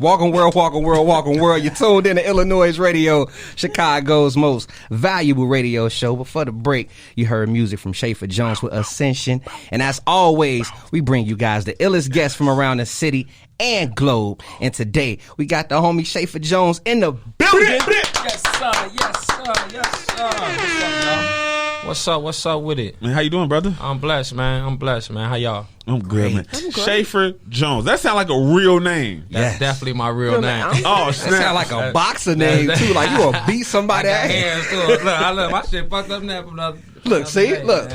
Welcome world, welcome world, welcome world. You're tuned in to iLLANOiZE Radio, Chicago's most valuable radio show. Before the break, you heard music from Shaffer Jones with Ascension. And as always, we bring you guys the illest guests from around the city and globe. And today, we got the homie Shaffer Jones in the building. Yes, sir. Yes, sir. Yes, sir. What's up, y'all? What's up with it? Man, how you doing, brother? I'm blessed, man. How y'all? I'm good, man. Shaffer Jones. That sounds like a real name. That's definitely my real name. Oh, That sound like a boxer name, too. Like you will beat somebody ass. Hands too. Look, I love my shit fucked up now from the Look, see? Look.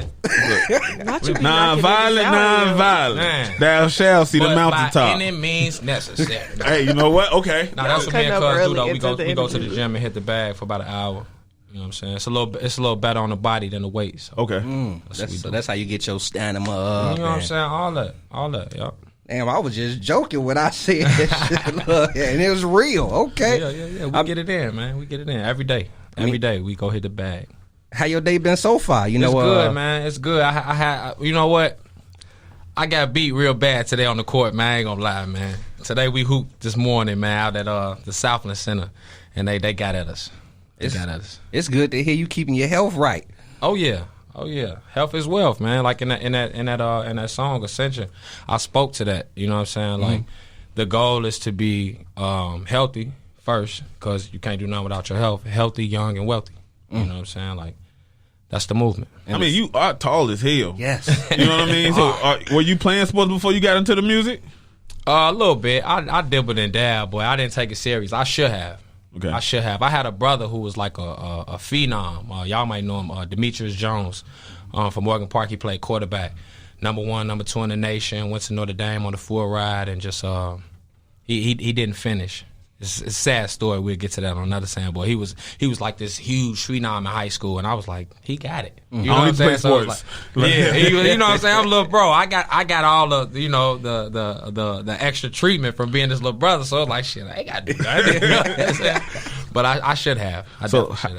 Non-violent. Thou shall see the mountaintop. By any means necessary. Hey, you know what? Okay. Nah, that's what me and Cuz do, though. We go to the gym and hit the bag for about an hour. You know what I'm saying? It's a little better on the body than the weight. So. Okay. That's how you get your stamina up. You know what I'm saying? All that, y'all. Damn, I was just joking when I said that shit. Look, and it was real. Okay. Yeah. We get it in, man. We get it in every day. Every day we go hit the bag. How your day been so far? You know, it's good, man. It's good. I had, you know what? I got beat real bad today on the court, man. I ain't gonna lie, man. Today we hooped this morning, man, out at the Southland Center, and they got at us. It's good to hear you keeping your health right. Oh yeah. Health is wealth, man. Like in that song Ascension, I spoke to that. You know what I'm saying? Like the goal is to be healthy first, because you can't do nothing without your health. Healthy, young, and wealthy. You know what I'm saying? Like that's the movement. I mean, you are tall as hell. Yes. You know what I mean? So were you playing sports before you got into the music? A little bit. I dibbled and dabbled, boy. I didn't take it serious. I should have. Okay. I should have. I had a brother who was like a phenom. Y'all might know him, Demetrius Jones from Morgan Park. He played quarterback. Number 1, number 2 in the nation. Went to Notre Dame on the full ride and just he didn't finish. It's a sad story. We'll get to that on another Boy, he was like this huge phenom in high school, and I was like, he got it. You know what I'm saying? So like, you know what I'm saying? I'm a little bro. I got all the the extra treatment from being this little brother. So I was like, shit, I ain't got to do that. But I should have.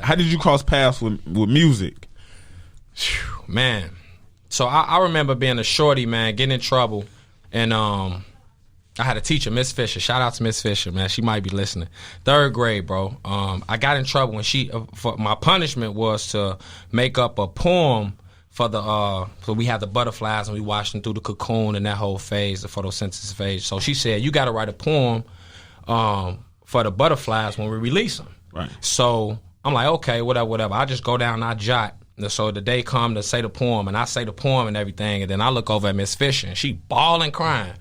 How did you cross paths with music? Man, so I remember being a shorty, man, getting in trouble, and I had a teacher, Miss Fisher. Shout out to Miss Fisher, man. She might be listening. 3rd grade, bro. I got in trouble when for my punishment was to make up a poem for so we had the butterflies and we watched them through the cocoon and that whole phase, the photosynthesis phase. So she said, you got to write a poem for the butterflies when we release them. Right. So I'm like, okay, whatever. I just go down and I jot. So the day come to say the poem, and I say the poem and everything, and then I look over at Miss Fisher and she bawling, crying.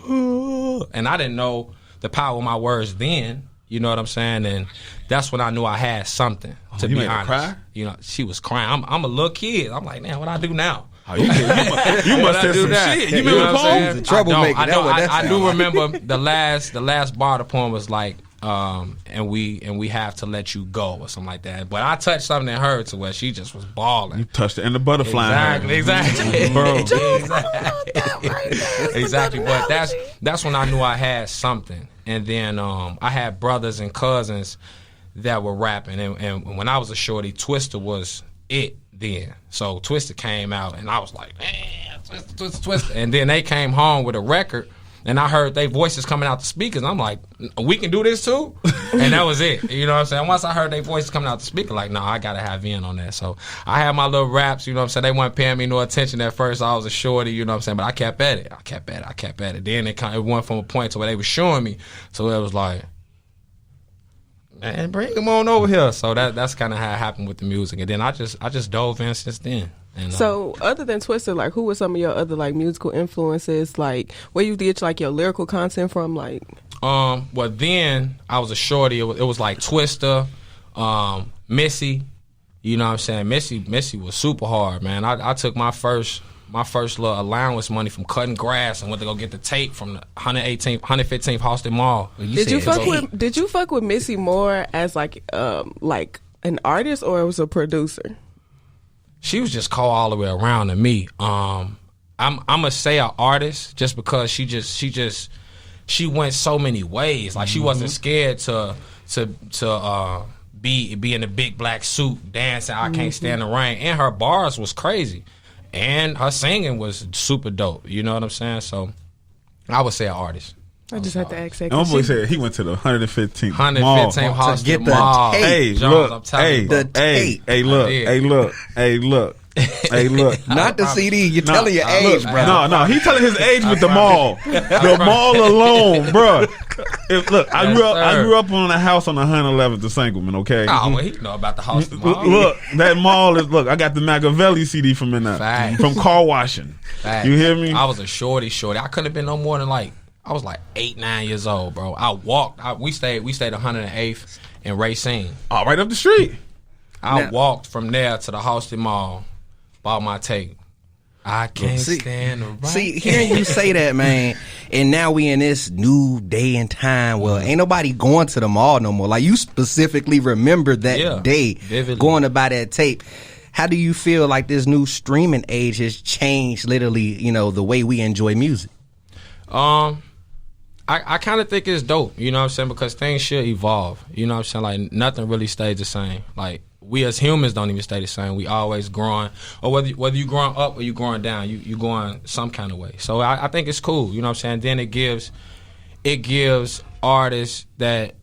And I didn't know the power of my words then, you know what I'm saying? And that's when I knew I had something, to be honest. Cry? You know, she was crying. I'm a little kid. I'm like, man, what I do now? Oh, you must have some shit. You remember the poem? Troublemaker. I do remember the last bar of the poem was like, and we have to let you go or something like that. But I touched something in her to where she just was bawling. You touched it in the butterfly. Exactly. Bro. Exactly. But that's when I knew I had something. And then I had brothers and cousins that were rapping. And when I was a shorty, Twista was it then. So Twista came out and I was like, man, Twista. And then they came home with a record. And I heard their voices coming out the speakers. I'm like, we can do this too? And that was it. You know what I'm saying? Once I heard their voices coming out the speaker, like, no, I got to have in on that. So I had my little raps, you know what I'm saying? They weren't paying me no attention at first. I was a shorty, you know what I'm saying? But I kept at it. Then it went from a point to where they were showing me. So it was like, man, bring them on over here. So that's kind of how it happened with the music. And then I just dove in since then. And, so other than Twister, like, who were some of your other like musical influences? Like, where you get like your lyrical content from? Like, well, then I was a shorty. It was like Twister, Missy. You know what I'm saying? Missy was super hard, man. I took my first little allowance money from cutting grass and went to go get the tape from the 115th Halsted Mall. Did you fuck with Missy more as like an artist or was a producer? She was just cold all the way around to me. I'm gonna say an artist just because she went so many ways. Like she wasn't scared to be in a big black suit dancing. I can't stand the rain, and her bars was crazy, and her singing was super dope. You know what I'm saying? So I would say an artist. I just had to ask that. And my boy said he went to the 115th 115th mall house to get the mall. tape. Hey, Jones, look. I'm telling you, Hey, bro. hey, look. Hey, look. Hey, look. Hey, look. Not the CD. You're telling your age, look, bro. No, he telling his age with the mall. The mall alone, bro. Look, I grew up on a house on 111th of Sangamon, okay? Oh, well, he know about the house. Look, that mall is, I got the Machiavelli CD from in there. Facts. From car washing. Facts. You hear me? I was a shorty. I couldn't have been no more than I was 8, 9 years old, bro. I walked. We stayed 108th in Racine. Oh, right up the street. I walked from there to the Halsted Mall, bought my tape. I can't stand the right. See, hearing you say that, man, and now we in this new day and time where ain't nobody going to the mall no more. Like, you specifically remember that day vividly. Going to buy that tape. How do you feel like this new streaming age has changed literally, the way we enjoy music? I kind of think it's dope, you know what I'm saying, because things should evolve. You know what I'm saying? Like, nothing really stays the same. Like, we as humans don't even stay the same. We always growing, or whether you growing up or you growing down, you going some kind of way. So I think it's cool, you know what I'm saying? Then it gives artists that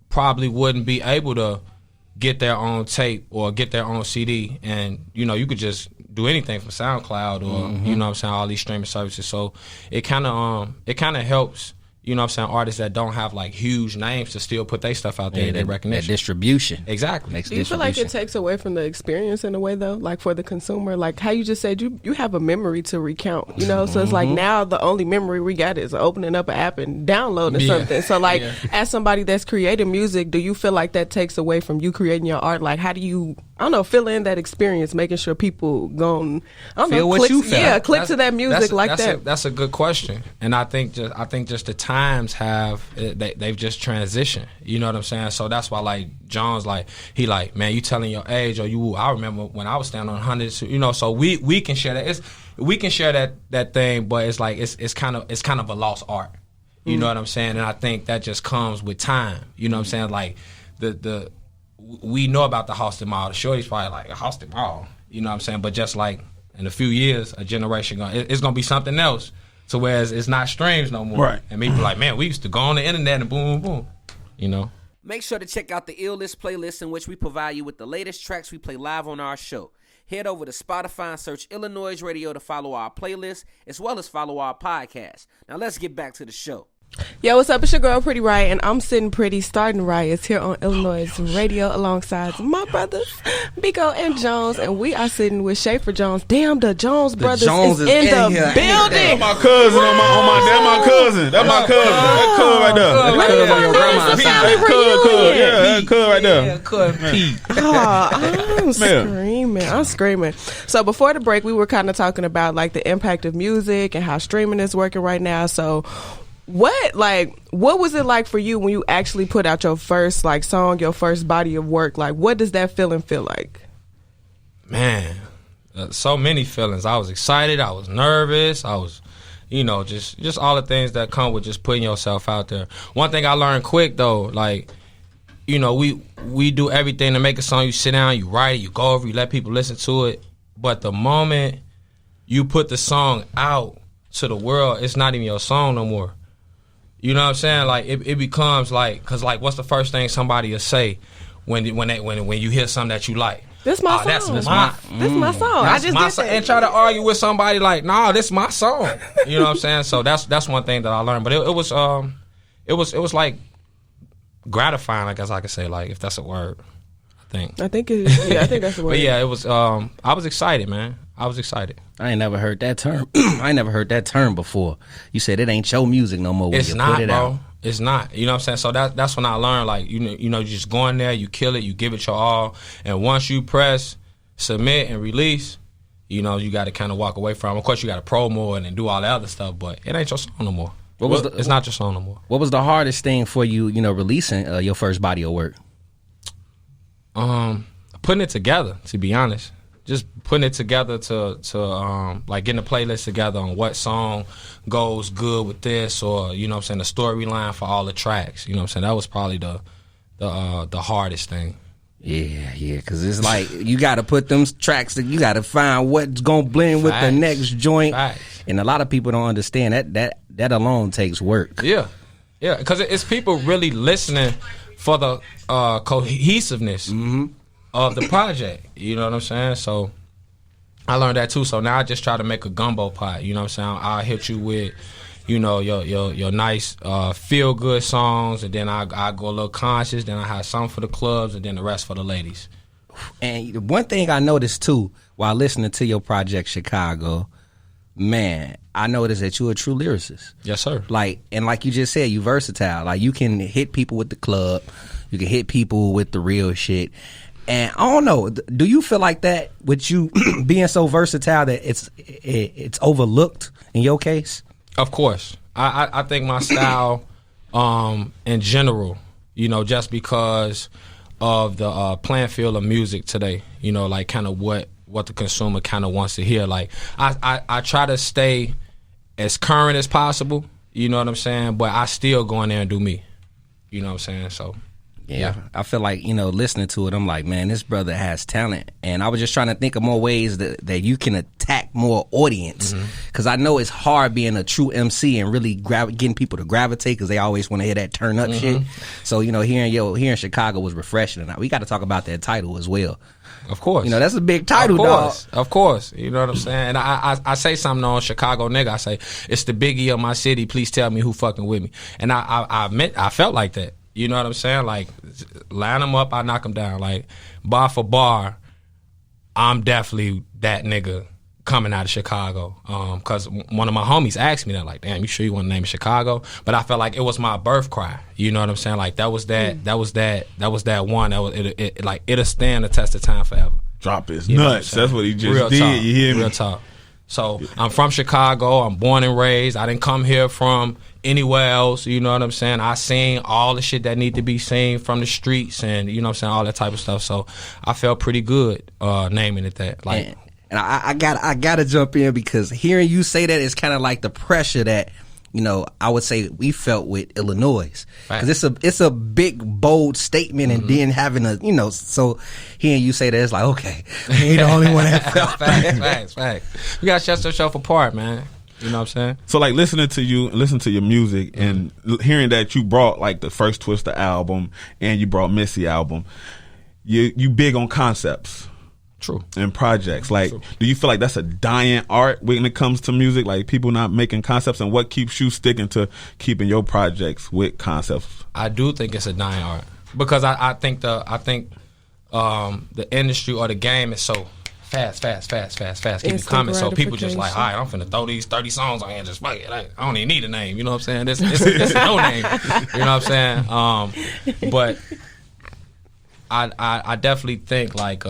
probably wouldn't be able to get their own tape or get their own CD, and you could just do anything from SoundCloud or you know what I'm saying, all these streaming services. So it kind of helps. You know what I'm saying? Artists that don't have huge names to still put their stuff out there and their recognition. That distribution. Exactly. Do you feel like it takes away from the experience in a way, though? Like, for the consumer, like how you just said, you have a memory to recount, So it's like now the only memory we got is opening up an app and downloading something. So as somebody that's creating music, do you feel like that takes away from you creating your art? Like, how do you, fill in that experience, making sure people go, feel what click, you feel. Yeah, click to that music that. That's a good question. And I think just the times they've just transitioned. You know what I'm saying? So that's why John's man, you telling your age, or I remember when I was standing on hundreds, so we can share that. We can share that thing, but it's kind of a lost art. You know what I'm saying? And I think that just comes with time. You know what I'm saying? We know about the Halsted Mall. The shorty's probably a Halsted Mall. You know what I'm saying? But just in a few years, a generation it's gonna be something else. So whereas it's not streams no more. Right. And people man, we used to go on the internet and boom, boom, boom. Make sure to check out the iLLANOiZE playlist, in which we provide you with the latest tracks we play live on our show. Head over to Spotify and search iLLANOiZE Radio to follow our playlist, as well as follow our podcast. Now let's get back to the show. Yo, what's up? It's your girl, Pretty Riot, and I'm sitting pretty, starting riots here on iLLANOiZE Radio alongside my brothers, Biko and Jones, and we are sitting with Shaffer Jones. Damn, the Jones brothers is in the here. building. That's my cousin on my cousin. That's my cousin. That cuz right there. That cuz on your grandma's side. That cuz right there. Yeah, cuz Pete. Oh, I'm screaming. So before the break, we were kind of talking about the impact of music and how streaming is working right now. So what was it like for you when you actually put out your first song, your first body of work? What does that feeling feel like? Man, so many feelings. I was excited. I was nervous. I was, just all the things that come with just putting yourself out there. One thing I learned quick though, we do everything to make a song. You sit down, you write it, you go over, you let people listen to it. But the moment you put the song out to the world, it's not even your song no more. You know what I'm saying? It becomes cause what's the first thing somebody will say when you hear something that you like? This my song. This my song. I just did that. And try to argue with somebody nah, this my song. You know what I'm saying? So that's one thing that I learned. But it was gratifying, I guess I could say, if that's a word. I think it is. Yeah, I think that's the word. But yeah, it was. I was excited, man. I was excited. I ain't never heard that term. I ain't never heard that term before. You said it ain't your music no more. When it's you not, put it bro. Out. It's not. You know what I'm saying? So that's when I learned, you just go in there, you kill it, you give it your all, and once you press submit and release, you got to kind of walk away from it. Of course, you got to promo it and do all that other stuff, but it ain't your song no more. It's not your song no more. What was the hardest thing for you, releasing your first body of work? Putting it together, to be honest. Just putting it together to getting a playlist together on what song goes good with this, or the storyline for all the tracks. You know what I'm saying? That was probably the hardest thing. Yeah, because it's you got to put them tracks, you got to find what's going to blend with the next joint. Facts. And a lot of people don't understand that alone takes work. Yeah. Yeah, because it's people really listening for the cohesiveness of the project. You know what I'm saying? So I learned that too. So now I just try to make a gumbo pot. You know what I'm saying? I'll hit you with, you know, your nice feel good songs, and then I go a little conscious. Then I have some for the clubs, and then the rest for the ladies. And one thing I noticed too while listening to your project Chicago, man, I noticed that you're a true lyricist. Yes, sir. Like you just said, you versatile. Like you can hit people with the club, you can hit people with the real shit. And I don't know, do you feel like that with you being so versatile that it's overlooked in your case? Of course. I think my style in general, you know, just because of the playing field of music today, you know, like kind of what the consumer kind of wants to hear. Like I try to stay as current as possible, you know what I'm saying, but I still go in there and do me, you know what I'm saying. So yeah, I feel like, you know, listening to it, I'm like, man, this brother has talent. And I was just trying to think of more ways that you can attack more audience. Because I know it's hard being a true MC and really getting people to gravitate because they always want to hear that turn up shit. So, you know, hearing Chicago was refreshing. And we got to talk about that title as well. Of course. You know, that's a big title, dog. Of course. You know what I'm saying? And I say something on Chicago nigga. I say, it's the Biggie of my city. Please tell me who fucking with me. And I felt like that. You know what I'm saying? Like, line them up, I knock them down. Like, bar for bar, I'm definitely that nigga coming out of Chicago. Because one of my homies asked me that, like, damn, you sure you want to name Chicago? But I felt like it was my birth cry. You know what I'm saying? Like, that was that one. It'll stand the test of time forever. Drop his nuts. That's what he just Real did. Talk. You hear me? Real talk. So I'm from Chicago. I'm born and raised. I didn't come here from anywhere else. You know what I'm saying? I seen all the shit that need to be seen from the streets, and you know what I'm saying, all that type of stuff. So I felt pretty good naming it that. Like, and I gotta jump in because hearing you say that is kind of like the pressure that, you know, I would say we felt with iLLANOiZE, because it's a big bold statement, and then having a, you know, so hearing you say that, it's like, okay, we ain't the only one that felt facts. We gotta shut yourself apart, man. You know what I'm saying? So like listening to your music and hearing that you brought like the first Twista album and you brought Missy album, you big on concepts. True. And projects. Like, do you feel like that's a dying art when it comes to music? Like, people not making concepts, and what keeps you sticking to keeping your projects with concepts? I do think it's a dying art because I think the industry or the game is so fast, keep it coming. So people just like, all right, I'm finna throw these 30 songs on here and just fuck it. I don't even need a name. You know what I'm saying? It's no name. You know what I'm saying? But I definitely think like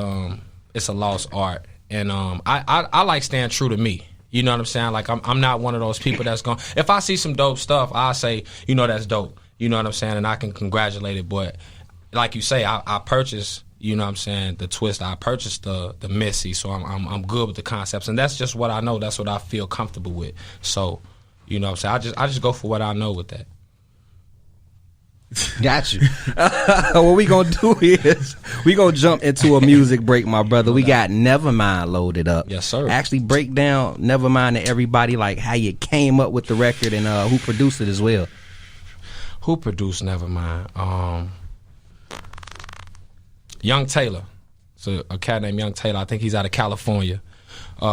it's a lost art, and I like staying true to me. You know what I'm saying? Like I'm not one of those people that's going. If I see some dope stuff, I say, you know, that's dope. You know what I'm saying? And I can congratulate it. But like you say, I purchased, you know what I'm saying, the Twist. I purchased the Missy, so I'm good with the concepts, and that's just what I know. That's what I feel comfortable with. So, you know what I'm saying? I just go for what I know with that. Got you. What we gonna do is we gonna jump into a music break, my brother. We got Nevermind loaded up. Yes, sir. Actually break down Nevermind to everybody, like how you came up with the record and who produced it as well. Who produced Nevermind? Young Taylor. So a cat named Young Taylor. I think he's out of California.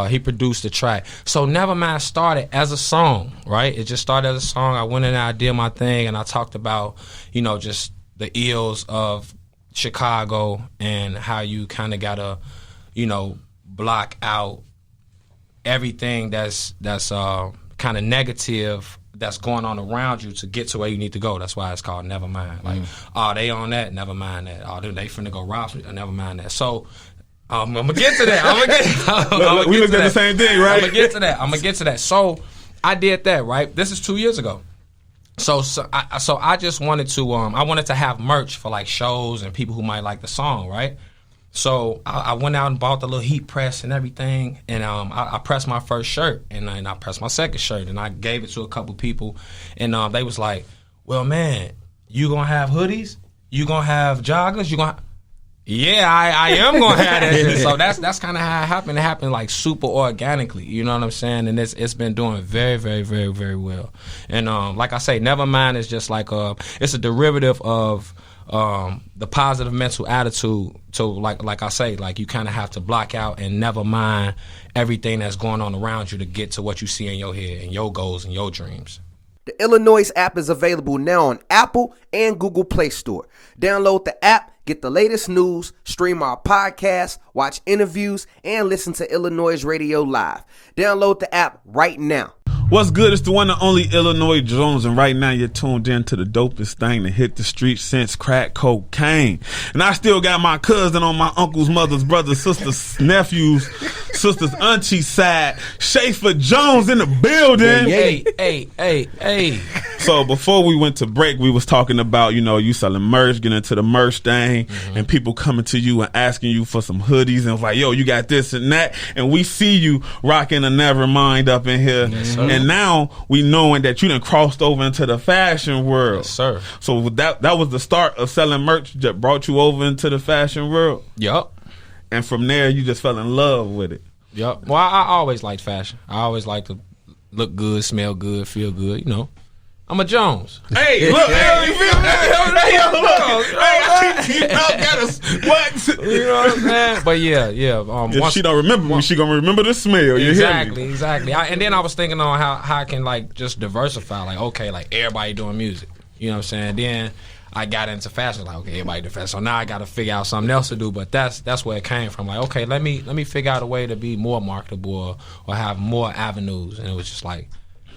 He produced the track. So Nevermind started as a song, right? It just started as a song. I went in there, I did my thing, and I talked about, you know, just the ills of Chicago and how you kind of gotta, you know, block out everything that's kind of negative that's going on around you to get to where you need to go. That's why it's called Nevermind. Like, oh, they on that, never mind that. Oh, they finna go rob, never mind that. So I'm gonna get to that. We looked at the same thing, right? I'm gonna get to that. So I did that, right? This is 2 years ago. So I just wanted to I wanted to have merch for like shows and people who might like the song, right? So I went out and bought the little heat press and everything, and I pressed my first shirt, and I pressed my second shirt, and I gave it to a couple people, and they was like, "Well, man, you gonna have hoodies? You gonna have joggers? Yeah, I am gonna have that shit. So that's kind of how it happened. It happened like super organically. You know what I'm saying? And it's been doing very, very, very, very well. And like I say, Nevermind is just like it's a derivative of the positive mental attitude. So like I say, like you kind of have to block out and never mind everything that's going on around you to get to what you see in your head and your goals and your dreams. The iLLANOiZE app is available now on Apple and Google Play Store. Download the app, get the latest news, stream our podcasts, watch interviews, and listen to iLLANOiZE Radio live. Download the app right now. What's good? It's the one and only Illinois Jones, and right now you're tuned in to the dopest thing to hit the streets since crack cocaine. And I still got my cousin on my uncle's, mother's, brother's, sister's, nephew's, sister's, auntie's side, Shaffer Jones in the building. Hey. So before we went to break, we was talking about, you selling merch, getting into the merch thing, and people coming to you and asking you for some hoodies, and it's like, yo, you got this and that, and we see you rocking a Nevermind up in here. Yes, and now we knowing that you done crossed over into the fashion world. Yes, sir. So that was the start of selling merch that brought you over into the fashion world. Yup. And from there, you just fell in love with it. Yup. Well, I always liked fashion. I always liked to look good, smell good, feel good, I'm a Jones. Hey, look, hey, you feel me? What? You know what I'm saying? But yeah. If she don't remember me, she gonna remember the smell. You hear me? Exactly. And then I was thinking on how I can like just diversify. Like, okay, like everybody doing music. You know what I'm saying? Then I got into fashion. Like, okay, everybody do fashion. So now I got to figure out something else to do. But that's where it came from. Like, okay, let me figure out a way to be more marketable or have more avenues. And it was just like,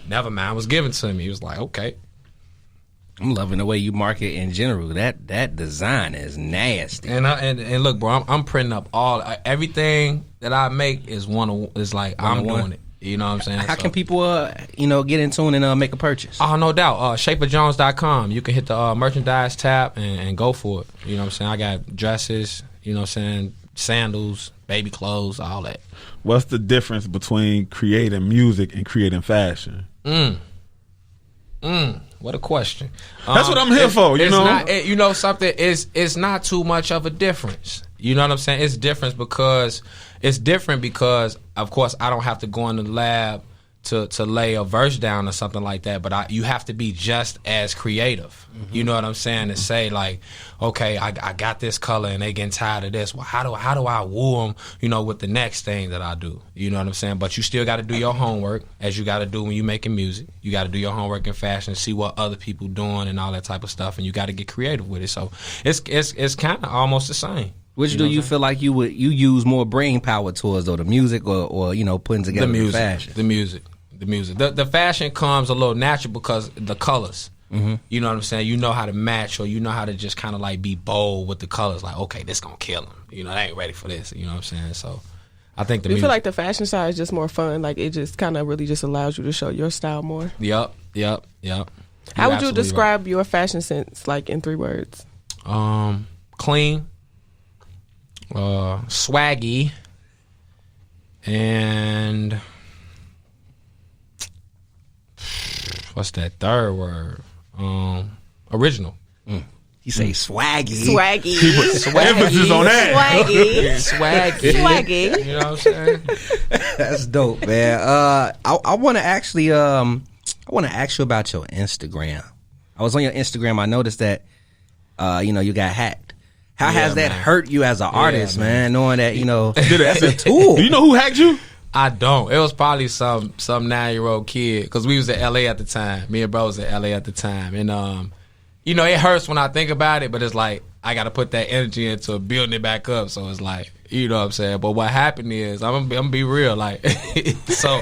Nevermind was given to me. It was like, okay. I'm loving the way you market in general. That design is nasty. And look, bro, I'm printing up everything that I make is like I'm doing it. You know what I'm saying? How can people get in tune and make a purchase? Oh, no doubt. ShaferJones.com. You can hit the merchandise tab and go for it. You know what I'm saying? I got dresses, you know what I'm saying, sandals, baby clothes, all that. What's the difference between creating music and creating fashion? What a question. That's what I'm here for, you know? Something, it's not too much of a difference. You know what I'm saying? It's different because, of course, I don't have to go in the lab to lay a verse down or something like that, but you have to be just as creative. Mm-hmm. You know what I'm saying? To say like, okay, I got this color and they getting tired of this. Well, how do I woo them, with the next thing that I do? You know what I'm saying? But you still got to do your homework, as you got to do when you making music. You got to do your homework in fashion, see what other people doing and all that type of stuff, and you got to get creative with it. So it's kind of almost the same. Which do you feel like you use more brain power towards, though, the music or putting together the fashion? The music. The fashion comes a little natural because the colors. Mm-hmm. You know what I'm saying? You know how to match, or you know how to just kind of like be bold with the colors. Like, okay, this gonna kill them. They ain't ready for this. You know what I'm saying? So I think you feel like the fashion side is just more fun. Like it just kind of really just allows you to show your style more. Yep. How would you describe your fashion sense, like in 3 words? Clean, swaggy, and what's that third word? Original. You say swaggy. Swaggy. Emphasis on that. Swaggy. You know what I'm saying? That's dope, man. I want to actually, I want to ask you about your Instagram. I was on your Instagram. I noticed that, you got hacked. How has that hurt you as an artist, man? Knowing that, that's a tool. Do you know who hacked you? I don't. It was probably some 9-year-old kid, because we was in LA at the time. Me and bro was in LA at the time, and it hurts when I think about it, but it's like I got to put that energy into building it back up. So it's like, you know what I'm saying. But what happened is, I'm gonna be real, like, so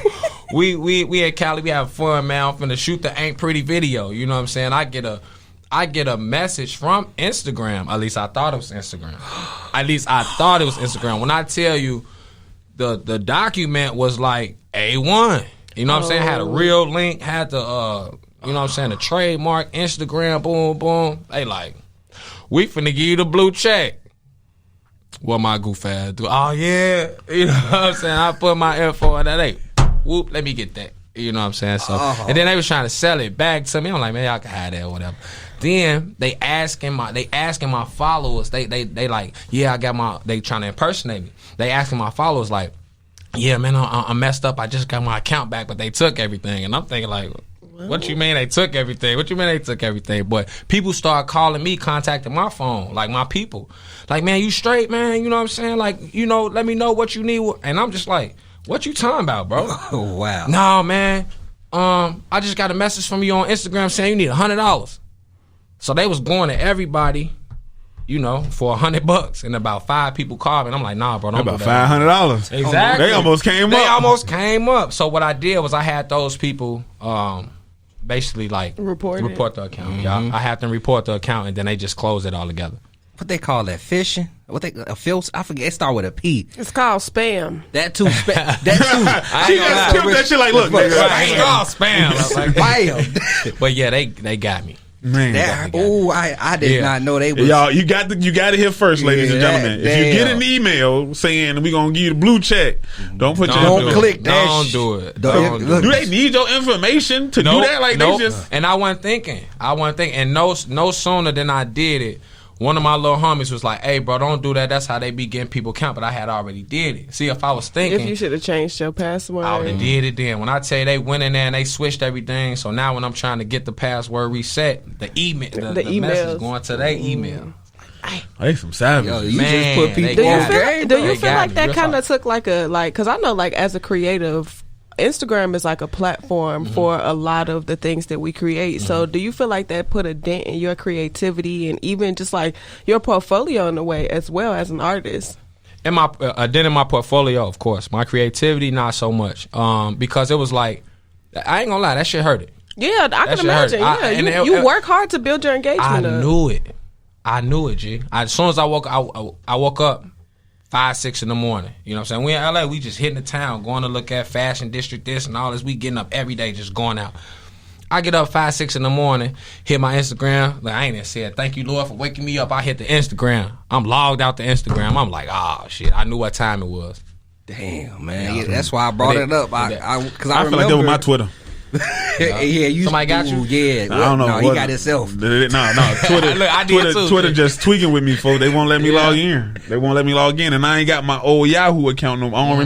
we in Cali, we have fun, man. I'm finna shoot the Ain't Pretty video. You know what I'm saying. I get a message from Instagram. At least I thought it was Instagram. When I tell you, the document was like A1. You know what I'm saying? Had a real link, had the the trademark, Instagram, boom, boom. They like, we finna give you the blue check. What my goof ass do? Oh yeah. You know what I'm saying? I put my info in that. Hey, whoop, let me get that. You know what I'm saying? So and then they was trying to sell it back to me. I'm like, man, y'all can have that or whatever. Then they asking my followers. They like, yeah, they trying to impersonate me. They asking my followers like, yeah, man, I messed up. I just got my account back, but they took everything. And I'm thinking like, what you mean they took everything? What you mean they took everything? But people start calling me, contacting my phone, like my people. Like, man, you straight, man? You know what I'm saying? Like, you know, let me know what you need. And I'm just like, what you talking about, bro? Oh, wow. No, man. I just got a message from you on Instagram saying you need $100. So they was going to everybody, you know, for $100, and about 5 people called me. And I'm like, nah, bro, don't About do that. $500. Exactly. They almost came up. So what I did was I had those people basically like Report the account. Yeah, I had them report the account, and then they just closed it all together. What they call that? Phishing? I forget. It start with a P. It's called spam. That too. That too. She just killed that shit like, look, nigga. It's all spam. Spam. But yeah, they got me. Man. I did not know they was. Y'all, you got it here first, ladies and gentlemen. If you get an email saying we gonna give you the blue check, don't put your Don't click that. Don't do it. Do they need your information to do that? Like they just. And I wasn't thinking. And no sooner than I did it, one of my little homies was like, hey, bro, don't do that. That's how they be getting people count. But I had already did it. See, if I was thinking. If you should have changed your password. I would have did it then. When I tell you they went in there and they switched everything. So now when I'm trying to get the password reset, the message going to their email. They some savage. Yo, you Man, just put people Do you on feel, game. do you They feel got like me. that Real kind talk. of took like because I know like as a creative, Instagram is like a platform for a lot of the things that we create. So do you feel like that put a dent in your creativity and even just like your portfolio in a way as well as an artist? In my dent in my portfolio, of course. My creativity, not so much. Because it was like, I ain't gonna lie, that shit hurt it. Yeah, I can shit imagine. hurt. You work hard to build your engagement I knew it, G. As soon as I woke up 5, 6 in the morning. You know what I'm saying? We in LA, we just hitting the town, going to look at Fashion District, this and all this. We getting up every day, just going out. I get up 5, 6 in the morning, hit my Instagram. Like, I ain't even said, thank you, Lord, for waking me up. I hit the Instagram. I'm logged out the Instagram. I'm like, oh, shit. I knew what time it was. Damn, man. Yeah, that's why I brought it up. Because I feel like remember that was my Twitter. yeah, you Somebody got you? Yeah, I don't know. No, he got himself. No, Twitter. Look, I did too. Twitter just tweaking with me, folks. They won't let me log in. And I ain't got my old Yahoo account no more. I don't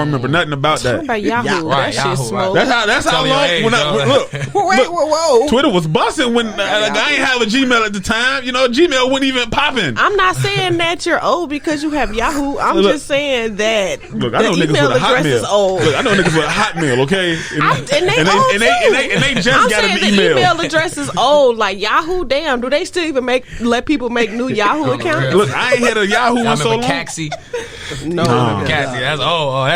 remember nothing about that. Talking about Yahoo. Right, That shit Yahoo, smoke. That's how Tell your long. age, When Whoa. Twitter was busting when I ain't have a Gmail at the time. You know, Gmail wasn't even popping. I'm not saying that you're old because you have Yahoo. I'm just saying that Look, I know the niggas email with a address is Hotmail. old. Look, I know niggas with a Hotmail, okay? And they just I'm got saying an the email. email address is old. Like Yahoo, damn, do they still even let people make new Yahoo accounts? Look, I ain't had a Yahoo I in so remember long. Caxi. No. Caxi, that's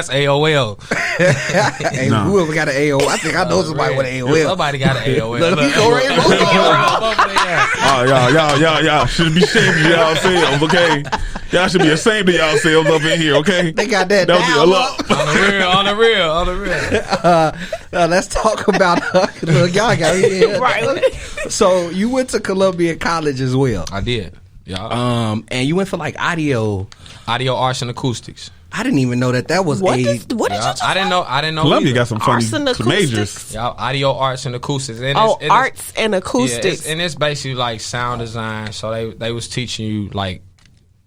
AOL. Hey, whoever got an AOL, I think I know somebody with an AOL. Somebody got an AOL. Look, he go right Oh, y'all should be ashamed of yourselves, okay? Y'all should be ashamed of yourselves up in here, okay? They got that That was a lot. On the real. Let's talk about look, y'all got Right. So you went to Columbia College as well. I did. Yeah. And you went for like audio Arts and acoustics. I didn't even know that was What a. did you just I didn't know. Columbia either. got some funny Arts and acoustics? majors. Yeah, audio, arts, and acoustics. And arts and acoustics. Yeah, and it's basically like sound design. So they was teaching you like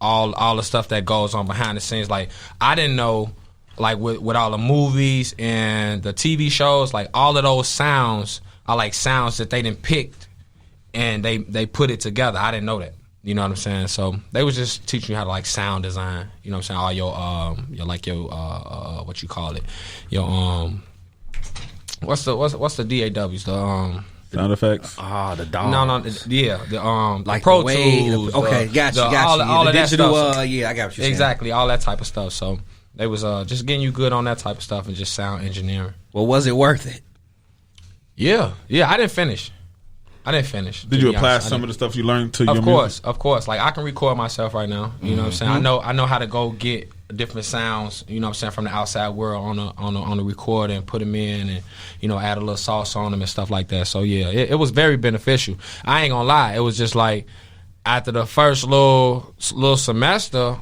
all the stuff that goes on behind the scenes. Like I didn't know, like with all the movies and the TV shows, like all of those sounds are like sounds that they didn't picked and they put it together. I didn't know that. You know what I'm saying? So they was just teaching you how to like sound design. You know what I'm saying? All your what you call it? Your what's the DAWs? The Sound effects. the dog. No, yeah, the like Pro the way, Tools. okay, got you. All of that digital, stuff. yeah, I got what you're saying. Exactly, all that type of stuff. So they was just getting you good on that type of stuff and just sound engineering. Well, was it worth it? Yeah. I didn't finish. Did you apply some of the stuff you learned to your music? Of course. Like I can record myself right now. You know what I'm saying? I know how to go get different sounds, you know what I'm saying, from the outside world on the recorder and put them in and, you know, add a little sauce on them and stuff like that. So yeah, it was very beneficial. I ain't gonna lie, it was just like after the first little semester,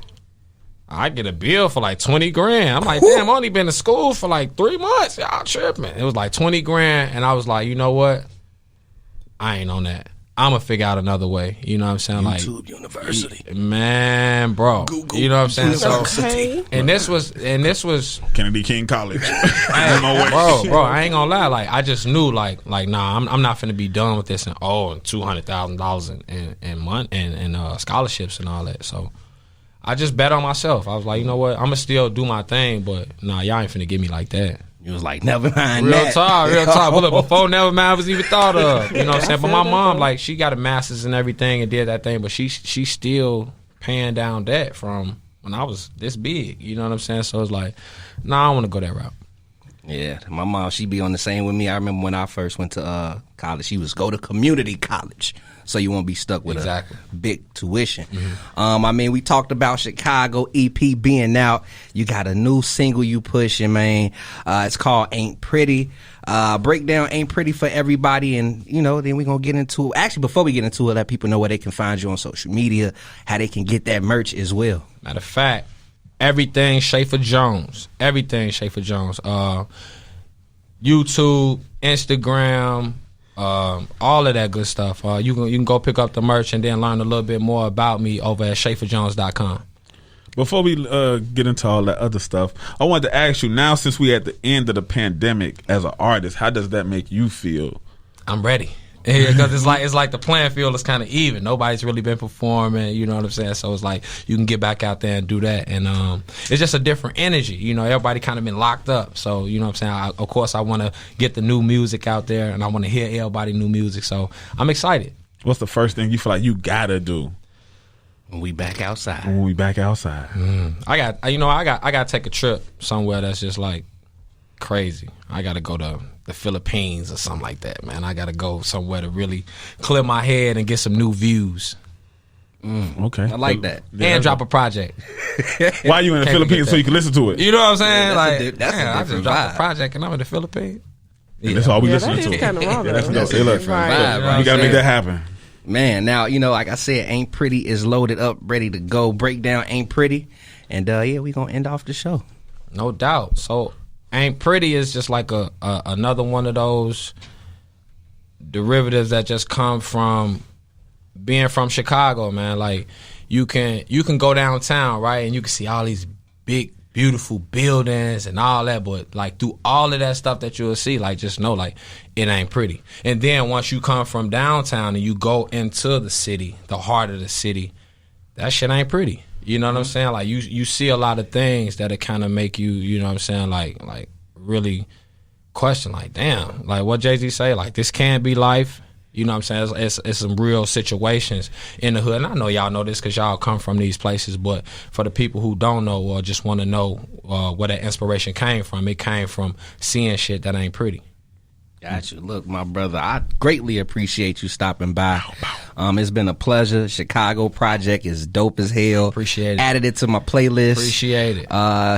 I get a bill for like 20 grand. I'm like, damn, I only been to school for like 3 months. Y'all tripping. It was like 20 grand and I was like, you know what? I ain't on that. I'm gonna figure out another way. You know what I'm saying? YouTube University. Man, bro. Google you know what I'm saying? So, Okay. and this was Kennedy King College. hey, bro, I ain't gonna lie. Like, I just knew, like, nah, I'm not finna be done with this and $200,000 in scholarships and all that. So I just bet on myself. I was like, you know what? I'm gonna still do my thing, but nah, y'all ain't finna get me like that. You was like, never mind Real that. talk. But look, before Nevermind was even thought of. You know what I'm saying? But my mom, like, she got a master's and everything and did that thing, but she still paying down debt from when I was this big. You know what I'm saying? So it's like, nah, I don't want to go that route. Yeah, my mom, she be on the same with me. I remember when I first went to college, she was go to community college, so you won't be stuck with a big tuition. I mean, we talked about Chicago EP being out. You got a new single you pushing, man. It's called Ain't Pretty. Breakdown Ain't Pretty for everybody, and you know, then we're gonna get into it. Actually, before we get into it, let people know where they can find you on social media, how they can get that merch as well. Matter of fact, everything Shaffer Jones. YouTube, Instagram, all of that good stuff. You can go pick up the merch and then learn a little bit more about me over at ShafferJones.com. Before we get into all that other stuff, I wanted to ask you, now since we at the end of the pandemic, as an artist, how does that make you feel? I'm ready. Because it's like the playing field is kind of even. Nobody's really been performing, you know what I'm saying? So it's like you can get back out there and do that. And it's just a different energy. You know, everybody kind of been locked up. So, you know what I'm saying? Of course, I want to get the new music out there, and I want to hear everybody new music. So I'm excited. What's the first thing you feel like you got to do? When we back outside. I got to take a trip somewhere that's just like crazy. I got to go to the Philippines or something like that, man. I got to go somewhere to really clear my head and get some new views. Okay. I like that. And drop a project. Why are you in the Philippines so you can listen to it? You know what I'm saying? That's a I different just dropped vibe. a project and I'm in the Philippines. And that's all we listening that to. is kind of wrong. That's though. hey, look, Right. we got to make that happen. Man, now, you know, like I said, Ain't Pretty is loaded up, ready to go. Breakdown Ain't Pretty. And, yeah, we going to end off the show. No doubt. So, Ain't Pretty is just like another one of those derivatives that just come from being from Chicago, man. Like, you can go downtown, right, and you can see all these big, beautiful buildings and all that, but like through all of that stuff that you'll see, like, just know, like, it ain't pretty. And then once you come from downtown and you go into the city, the heart of the city, that shit ain't pretty. You know what I'm saying? Like, you see a lot of things that'll kind of make you, you know what I'm saying, like really question, like, damn, like what Jay-Z say, like, this can't be life. You know what I'm saying? It's some real situations in the hood. And I know y'all know this because y'all come from these places, but for the people who don't know or just want to know where that inspiration came from, it came from seeing shit that ain't pretty. Got you. Look, my brother, I greatly appreciate you stopping by. It's been a pleasure. Chicago Project is dope as hell. Appreciate it. Added it to my playlist. Appreciate it.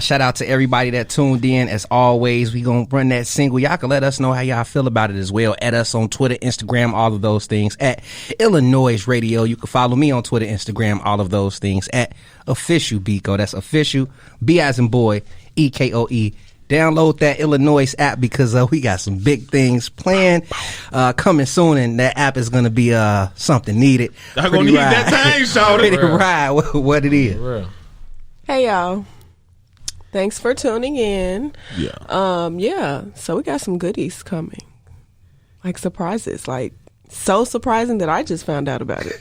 Shout out to everybody that tuned in. As always, we gonna run that single. Y'all can let us know how y'all feel about it as well. Add us on Twitter, Instagram, all of those things at iLLANOiZE Radio. You can follow me on Twitter, Instagram, all of those things at Official Biko. That's official, B as in boy, EKOE. Download that iLLANOiZE app because we got some big things planned coming soon, and that app is going to be something needed. I'm going to need that time, shout Pretty ride what it is. Hey, y'all. Thanks for tuning in. Yeah. So we got some goodies coming. Like surprises. Like, so surprising that I just found out about it.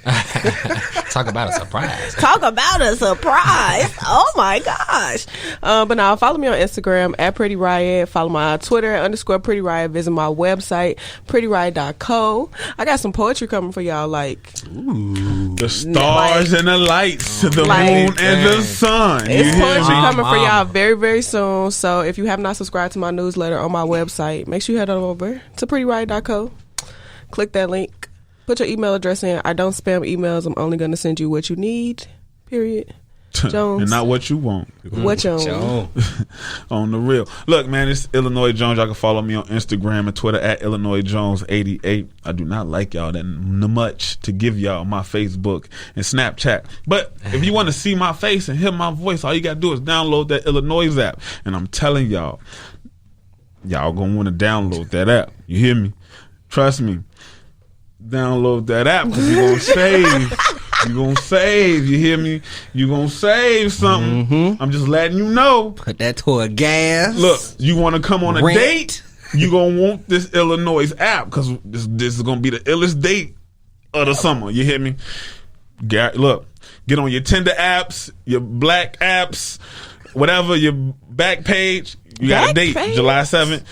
Talk about a surprise. Talk about a surprise. Oh my gosh. But now follow me on Instagram at Pretty Riot. Follow my Twitter at _Pretty Riot. Visit my website, prettyriot.co. I got some poetry coming for y'all, like the stars and the lights, the moon and the sun. It's poetry coming for Mama. y'all very, very soon. So if you have not subscribed to my newsletter on my website, make sure you head on over to prettyriot.co. Click that link. Put your email address in. I don't spam emails. I'm only going to send you what you need. Period. Jones. And not what you want. What Jones? On the real. Look, man, it's Illinois Jones. Y'all can follow me on Instagram and Twitter at IllinoisJones88. I do not like y'all that much to give y'all my Facebook and Snapchat. But if you want to see my face and hear my voice, all you got to do is download that iLLANOiZE app. And I'm telling y'all going to want to download that app. You hear me? Trust me. download that app because you're gonna save. You're gonna save. You hear me? You're gonna save something. Mm-hmm. I'm just letting you know. Put that toward gas. Look, you want to come on a Rent. date? You gonna want this iLLANOiZE app because this is gonna be the illest date of the summer. You hear me? Look, get on your Tinder apps, your Black apps, whatever, your back page. You got a date, July 7th.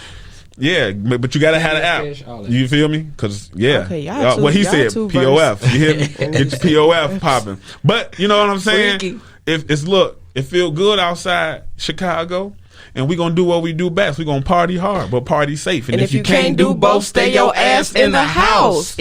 Yeah, but you gotta have the app. You feel me? Cause Okay, what he said, two POF. You hear me? Get your POF popping. But you know what I'm saying? Freaky. It feel good outside Chicago, and we gonna do what we do best. We gonna party hard, but party safe. And if you can't do both, stay your ass in the house.